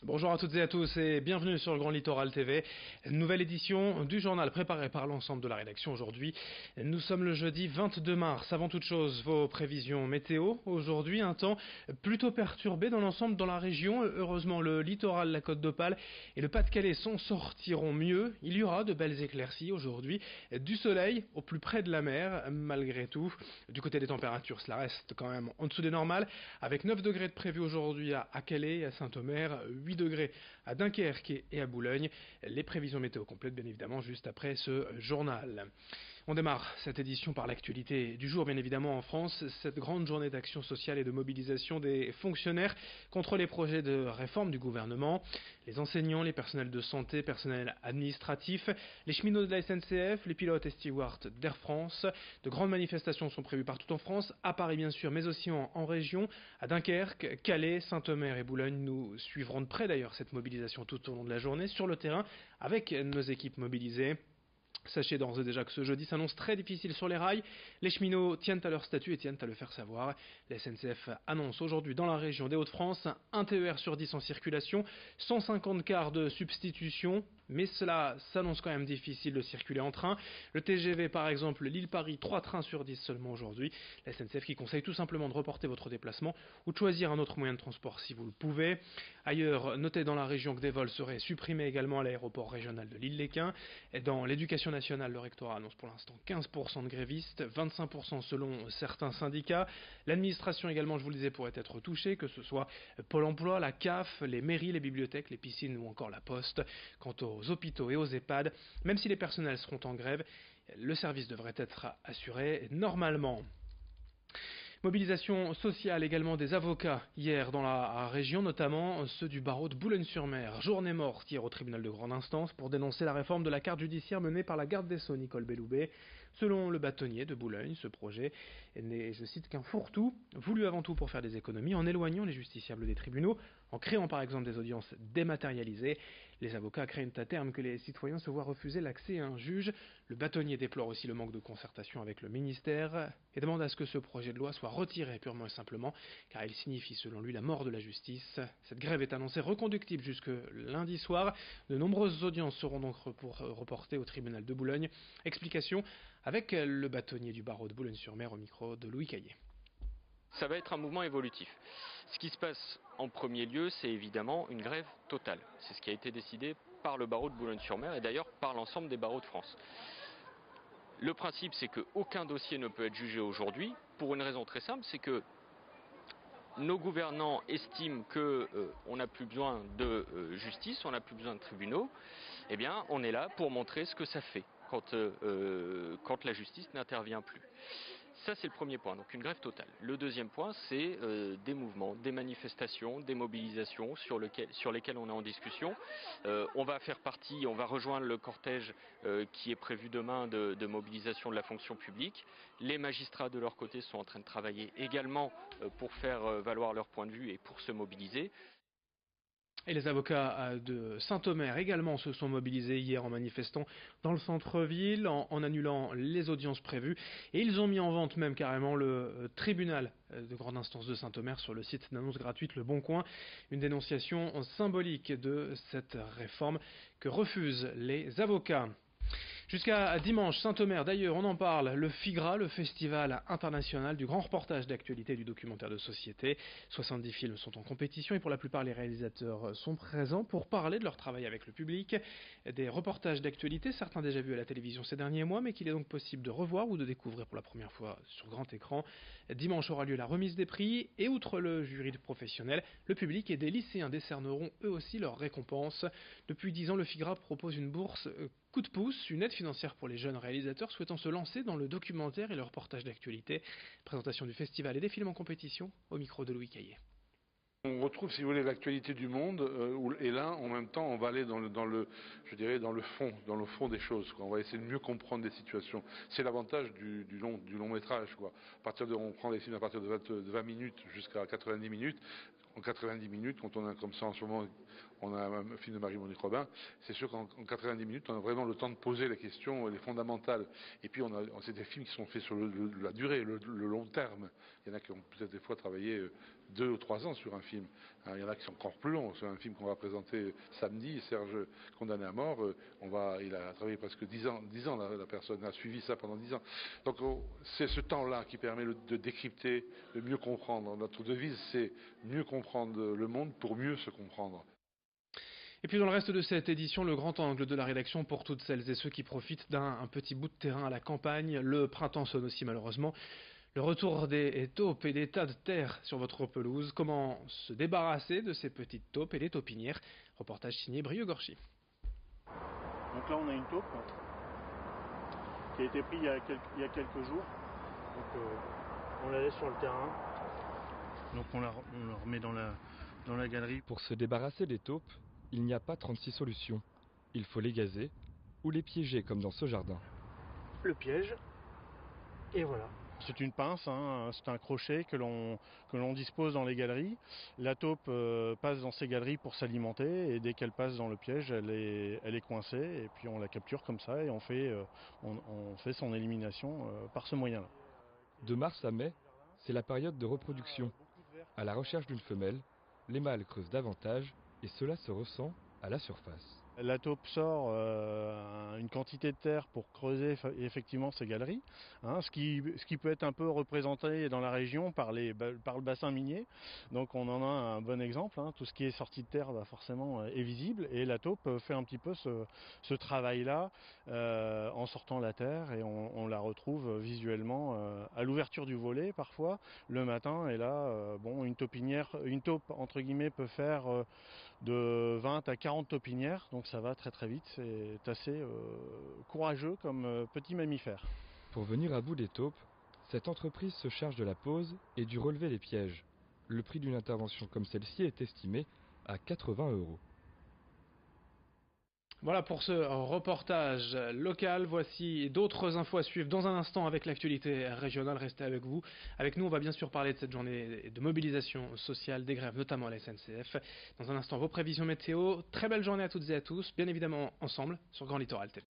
Bonjour à toutes et à tous et bienvenue sur le Grand Littoral TV. Nouvelle édition du journal préparé par l'ensemble de la rédaction aujourd'hui. Nous sommes le jeudi 22 mars. Avant toute chose, vos prévisions météo. Aujourd'hui, un temps plutôt perturbé dans l'ensemble dans la région. Heureusement, le littoral, la Côte d'Opale et le Pas-de-Calais s'en sortiront mieux. Il y aura de belles éclaircies aujourd'hui. Du soleil au plus près de la mer, malgré tout. Du côté des températures, cela reste quand même en dessous des normales. Avec 9 degrés de prévu aujourd'hui à Calais et à Saint-Omer, 8 degrés à Dunkerque et à Boulogne. Les prévisions météo complètes, bien évidemment, juste après ce journal. On démarre cette édition par l'actualité du jour, bien évidemment, en France. Cette grande journée d'action sociale et de mobilisation des fonctionnaires contre les projets de réforme du gouvernement. Les enseignants, les personnels de santé, personnels administratifs, les cheminots de la SNCF, les pilotes et stewards d'Air France. De grandes manifestations sont prévues partout en France, à Paris bien sûr, mais aussi en région, à Dunkerque, Calais, Saint-Omer et Boulogne. Nous suivrons de près d'ailleurs cette mobilisation tout au long de la journée sur le terrain avec nos équipes mobilisées. Sachez d'ores et déjà que ce jeudi s'annonce très difficile sur les rails. Les cheminots tiennent à leur statut et tiennent à le faire savoir. La SNCF annonce aujourd'hui dans la région des Hauts-de-France un TER sur 10 en circulation, 150 cars de substitution, mais cela s'annonce quand même difficile de circuler en train. Le TGV par exemple, Lille-Paris, 3 trains sur 10 seulement aujourd'hui. La SNCF qui conseille tout simplement de reporter votre déplacement ou de choisir un autre moyen de transport si vous le pouvez. Ailleurs, notez dans la région que des vols seraient supprimés également à l'aéroport régional de l'Île-les-Quins. Et dans l'éducation nationale, le rectorat annonce pour l'instant 15% de grévistes, 25% selon certains syndicats. L'administration également, je vous le disais, pourrait être touchée, que ce soit Pôle emploi, la CAF, les mairies, les bibliothèques, les piscines ou encore la poste. Quant aux hôpitaux et aux EHPAD, même si les personnels seront en grève, le service devrait être assuré normalement. Mobilisation sociale également des avocats hier dans la région, notamment ceux du barreau de Boulogne-sur-Mer. Journée morte hier au tribunal de grande instance pour dénoncer la réforme de la carte judiciaire menée par la garde des Sceaux Nicole Belloubet. Selon le bâtonnier de Boulogne, ce projet n'est, je cite, qu'un fourre-tout, voulu avant tout pour faire des économies en éloignant les justiciables des tribunaux, en créant par exemple des audiences dématérialisées. Les avocats craignent à terme que les citoyens se voient refuser l'accès à un juge. Le bâtonnier déplore aussi le manque de concertation avec le ministère et demande à ce que ce projet de loi soit retiré purement et simplement, car il signifie selon lui la mort de la justice. Cette grève est annoncée reconductible jusque lundi soir. De nombreuses audiences seront donc reportées au tribunal de Boulogne. Explication avec le bâtonnier du barreau de Boulogne-sur-Mer au micro de Louis Caillé. Ça va être un mouvement évolutif. Ce qui se passe en premier lieu, c'est évidemment une grève totale. C'est ce qui a été décidé par le barreau de Boulogne-sur-Mer et d'ailleurs par l'ensemble des barreaux de France. Le principe, c'est qu'aucun dossier ne peut être jugé aujourd'hui pour une raison très simple, c'est que nos gouvernants estiment qu'on n'a plus besoin de justice, on n'a plus besoin de tribunaux. Eh bien, on est là pour montrer ce que ça fait quand la justice n'intervient plus. Ça, c'est le premier point, donc une grève totale. Le deuxième point, c'est des mouvements, des manifestations, des mobilisations sur lesquelles on est en discussion. On va faire partie, on va rejoindre le cortège qui est prévu demain de mobilisation de la fonction publique. Les magistrats, de leur côté, sont en train de travailler également pour faire valoir leur point de vue et pour se mobiliser. Et les avocats de Saint-Omer également se sont mobilisés hier en manifestant dans le centre-ville, en annulant les audiences prévues. Et ils ont mis en vente même carrément le tribunal de grande instance de Saint-Omer sur le site d'annonce gratuite Le Bon Coin. Une dénonciation symbolique de cette réforme que refusent les avocats. Jusqu'à dimanche, Saint-Omer, d'ailleurs, on en parle, le FIGRA, le Festival international du grand reportage d'actualité du documentaire de société. 70 films sont en compétition et pour la plupart, les réalisateurs sont présents pour parler de leur travail avec le public. Des reportages d'actualité, certains déjà vus à la télévision ces derniers mois, mais qu'il est donc possible de revoir ou de découvrir pour la première fois sur grand écran. Dimanche aura lieu la remise des prix et outre le jury de professionnels, le public et des lycéens décerneront eux aussi leurs récompenses. Depuis 10 ans, le FIGRA propose une bourse coup de pouce, une aide financière pour les jeunes réalisateurs souhaitant se lancer dans le documentaire et le reportage d'actualité. Présentation du festival et des films en compétition au micro de Louis Caillé. On retrouve, si vous voulez, l'actualité du monde, et là, en même temps, on va aller dans le fond des choses, quoi. On va essayer de mieux comprendre des situations. C'est l'avantage du long métrage, quoi. On prend des films à partir de 20 minutes jusqu'à 90 minutes. en 90 minutes, quand on a comme ça en ce moment, on a un film de Marie-Monique Robin, c'est sûr qu'en 90 minutes, on a vraiment le temps de poser les questions, les fondamentales. Et puis c'est des films qui sont faits sur la durée, le long terme. Il y en a qui ont peut-être des fois travaillé 2 ou 3 ans sur un film. Il y en a qui sont encore plus longs. C'est un film qu'on va présenter samedi, Serge condamné à mort, il a travaillé presque 10 ans la personne a suivi ça pendant 10 ans. Donc c'est ce temps-là qui permet de décrypter, de mieux comprendre. Notre devise, c'est mieux comprendre le monde pour mieux se comprendre. Et puis dans le reste de cette édition, le grand angle de la rédaction pour toutes celles et ceux qui profitent d'un petit bout de terrain à la campagne. Le printemps sonne aussi malheureusement. Le retour des taupes et des tas de terre sur votre pelouse. Comment se débarrasser de ces petites taupes et des taupinières? Reportage signé Brieux Gorchy. Donc là on a une taupe qui a été prise il y a quelques jours. Donc on la laisse sur le terrain. Donc on la remet dans la galerie. Pour se débarrasser des taupes, il n'y a pas 36 solutions. Il faut les gazer ou les piéger comme dans ce jardin. Le piège, et voilà. C'est une pince, c'est un crochet que l'on dispose dans les galeries. La taupe passe dans ces galeries pour s'alimenter et dès qu'elle passe dans le piège, elle est coincée et puis on la capture comme ça et on fait son élimination par ce moyen-là. De mars à mai, c'est la période de reproduction. À la recherche d'une femelle, les mâles creusent davantage et cela se ressent à la surface. La taupe sort une quantité de terre pour creuser effectivement ces galeries, ce qui peut être un peu représenté dans la région par le bassin minier. Donc on en a un bon exemple, tout ce qui est sorti de terre forcément est visible et la taupe fait un petit peu ce travail-là en sortant la terre et on la retrouve visuellement à l'ouverture du volet parfois le matin et là une taupe entre guillemets peut faire de 20 à 40 taupinières, donc ça va très très vite, c'est assez courageux comme petit mammifère. Pour venir à bout des taupes, cette entreprise se charge de la pose et du relevé des pièges. Le prix d'une intervention comme celle-ci est estimé à 80 €. Voilà pour ce reportage local. Voici d'autres infos à suivre dans un instant avec l'actualité régionale. Restez avec nous, on va bien sûr parler de cette journée de mobilisation sociale, des grèves, notamment à la SNCF. Dans un instant, vos prévisions météo. Très belle journée à toutes et à tous, bien évidemment ensemble sur Grand Littoral TV.